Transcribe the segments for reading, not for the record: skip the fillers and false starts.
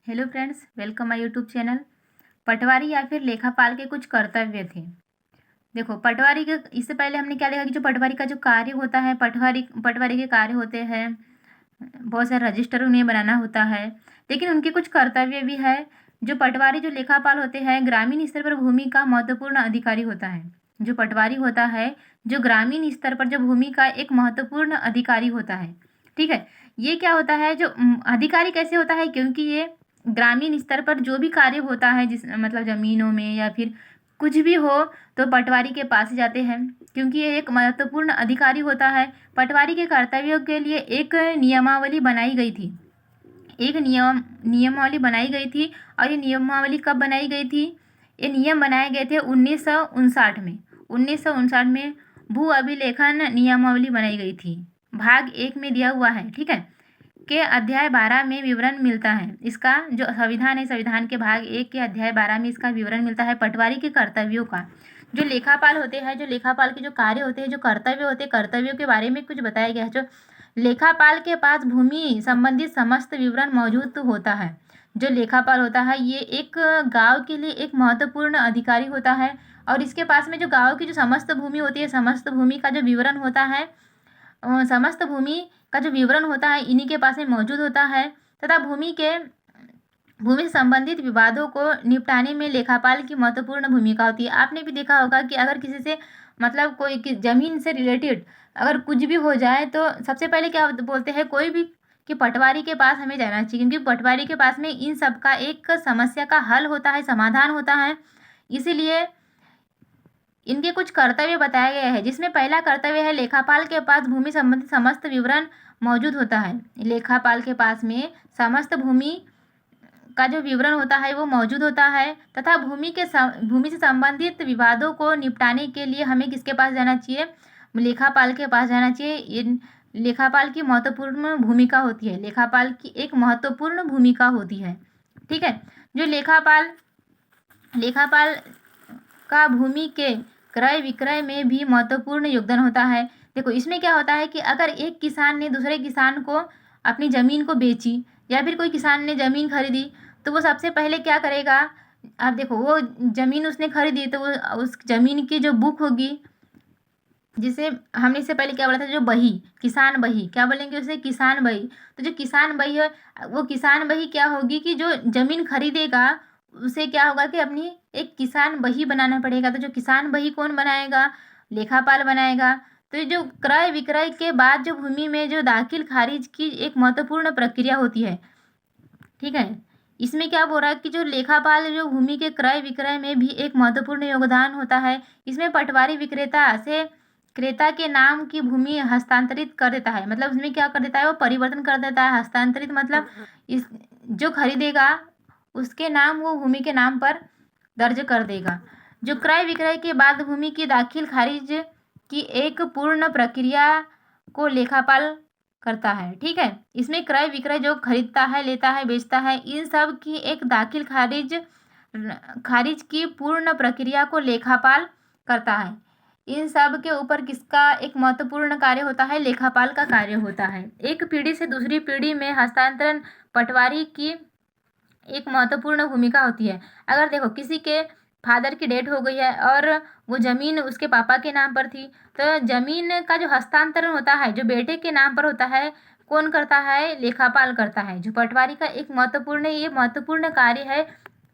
Hello friends, welcome my YouTube channel. Patwari या फिर लेखापाल के कुछ कर्तव्य थे। देखो, पटवारी के इससे पहले हमने क्या देखा कि जो पटवारी का जो कार्य होता है, पटवारी के कार्य होते हैं, बहुत सारे रजिस्टर उन्हें बनाना होता है, लेकिन उनके कुछ कर्तव्य भी है। जो पटवारी जो लेखापाल होते हैं, ग्रामीण स्तर पर भूमि का महत्वपूर्ण अधिकारी होता है। जो पटवारी होता है, जो ग्रामीण स्तर पर जो भूमि का एक महत्वपूर्ण अधिकारी होता है। ठीक है, ये क्या होता है, जो अधिकारी कैसे होता है, क्योंकि ये ग्रामीण स्तर पर जो भी कार्य होता है, जिस मतलब ज़मीनों में या फिर कुछ भी हो, तो पटवारी के पास ही जाते हैं, क्योंकि ये एक महत्वपूर्ण अधिकारी होता है। पटवारी के कर्तव्यों के लिए एक नियमावली बनाई गई थी। एक नियमावली बनाई गई थी। और ये नियमावली कब बनाई गई थी? ये नियम बनाए गए थे 1959 में। 1959 में भू अभिलेखन नियमावली बनाई गई थी। भाग 1 में दिया हुआ है, ठीक है, के अध्याय 12 में विवरण मिलता है। इसका जो संविधान है, संविधान के भाग 1 के अध्याय 12 में इसका विवरण मिलता है पटवारी के कर्तव्यों का। जो लेखापाल होते हैं, जो लेखापाल के जो कार्य होते हैं, जो कर्तव्य होते हैं, कर्तव्यों के बारे में कुछ बताया गया है। जो लेखापाल के पास भूमि संबंधित समस्त विवरण मौजूद होता है। जो लेखापाल होता है, ये एक गांव के लिए एक महत्वपूर्ण अधिकारी होता है, और इसके पास में जो गांव की जो समस्त भूमि होती है, समस्त भूमि का जो विवरण होता है, समस्त भूमि का जो विवरण होता है, इन्हीं के पास में मौजूद होता है। तथा भूमि से संबंधित विवादों को निपटाने में लेखापाल की महत्वपूर्ण भूमिका होती है। आपने भी देखा होगा कि अगर किसी से मतलब कोई ज़मीन से रिलेटेड अगर कुछ भी हो जाए, तो सबसे पहले क्या बोलते हैं कोई भी, कि पटवारी के पास हमें जाना चाहिए, क्योंकि पटवारी के पास में इन सब का एक समस्या का हल होता है, समाधान होता है। इसीलिए इनके कुछ कर्तव्य बताए गए हैं, जिसमें पहला कर्तव्य है, लेखापाल के पास भूमि संबंधित समस्त विवरण मौजूद होता है। लेखापाल के पास में समस्त भूमि का जो विवरण होता है वो मौजूद होता है। तथा भूमि से संबंधित विवादों को निपटाने के लिए हमें किसके पास जाना चाहिए? लेखापाल के पास जाना चाहिए। इन लेखापाल की महत्वपूर्ण भूमिका होती है। लेखापाल की एक महत्वपूर्ण भूमिका होती है, ठीक है। जो लेखापाल का भूमि के क्रय विक्रय में भी महत्वपूर्ण योगदान होता है। देखो, इसमें क्या होता है कि अगर एक किसान ने दूसरे किसान को अपनी ज़मीन को बेची, या फिर कोई किसान ने ज़मीन खरीदी, तो वो सबसे पहले क्या करेगा? अब देखो, वो ज़मीन उसने खरीदी, तो वो उस ज़मीन की जो बुक होगी, जिसे हमने इससे पहले क्या बोला था, जो बही, किसान बही, क्या बोलेंगे उसे? किसान बही। तो जो किसान बही है, वो किसान बही क्या होगी कि जो ज़मीन खरीदेगा, उसे क्या होगा कि अपनी एक किसान बही बनाना पड़ेगा। तो जो किसान बही कौन बनाएगा? लेखापाल बनाएगा। तो ये जो क्रय विक्रय के बाद जो भूमि में जो दाखिल खारिज की एक महत्वपूर्ण प्रक्रिया होती है, ठीक है। इसमें क्या बोल रहा है कि जो लेखापाल जो भूमि के क्रय विक्रय में भी एक महत्वपूर्ण योगदान होता है। इसमें पटवारी विक्रेता से क्रेता के नाम की भूमि हस्तांतरित कर देता है। मतलब उसमें क्या कर देता है? वो परिवर्तन कर देता है। हस्तांतरित मतलब इस जो खरीदेगा उसके नाम वो भूमि के नाम पर दर्ज कर देगा। जो क्रय विक्रय के बाद भूमि की दाखिल खारिज की एक पूर्ण प्रक्रिया को लेखापाल करता है, ठीक है। इसमें क्रय विक्रय जो खरीदता है, लेता है, बेचता है, इन सब की एक दाखिल खारिज की पूर्ण प्रक्रिया को लेखापाल करता है। इन सब के ऊपर किसका एक महत्वपूर्ण कार्य होता है? लेखापाल का कार्य होता है। एक पीढ़ी से दूसरी पीढ़ी में हस्तांतरण पटवारी की एक महत्वपूर्ण भूमिका होती है। अगर देखो, किसी के फादर की डेथ हो गई है और वो ज़मीन उसके पापा के नाम पर थी, तो ज़मीन का जो हस्तांतरण होता है, जो बेटे के नाम पर होता है, कौन करता है? लेखापाल करता है। जो पटवारी का एक ये महत्वपूर्ण कार्य है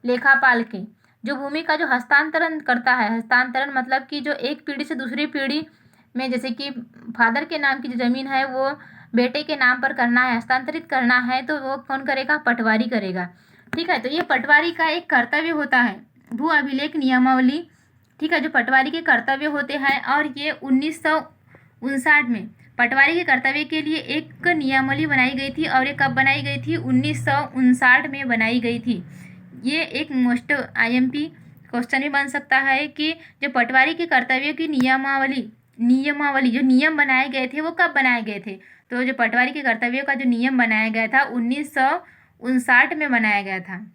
लेखापाल के। जो भूमि का जो हस्तांतरण करता है, हस्तांतरण मतलब कि जो एक पीढ़ी से दूसरी पीढ़ी में, जैसे कि फादर के नाम की जो ज़मीन है वो बेटे के नाम पर करना है, हस्तांतरित करना है, तो वो कौन करेगा? पटवारी करेगा, ठीक है। तो ये पटवारी का एक कर्तव्य होता है, भू अभिलेख नियमावली, ठीक है, जो पटवारी के कर्तव्य होते हैं। और ये 1959 में पटवारी के कर्तव्य के लिए एक नियमावली बनाई गई थी। और ये कब बनाई गई थी? 1959 में बनाई गई थी। ये एक मोस्ट IMP क्वेश्चन भी बन सकता है कि जो पटवारी के कर्तव्यों की नियमावली जो नियम बनाए गए थे, वो कब बनाए गए थे? तो जो पटवारी के कर्तव्यों का जो नियम बनाया गया था, 1959 में बनाया गया था।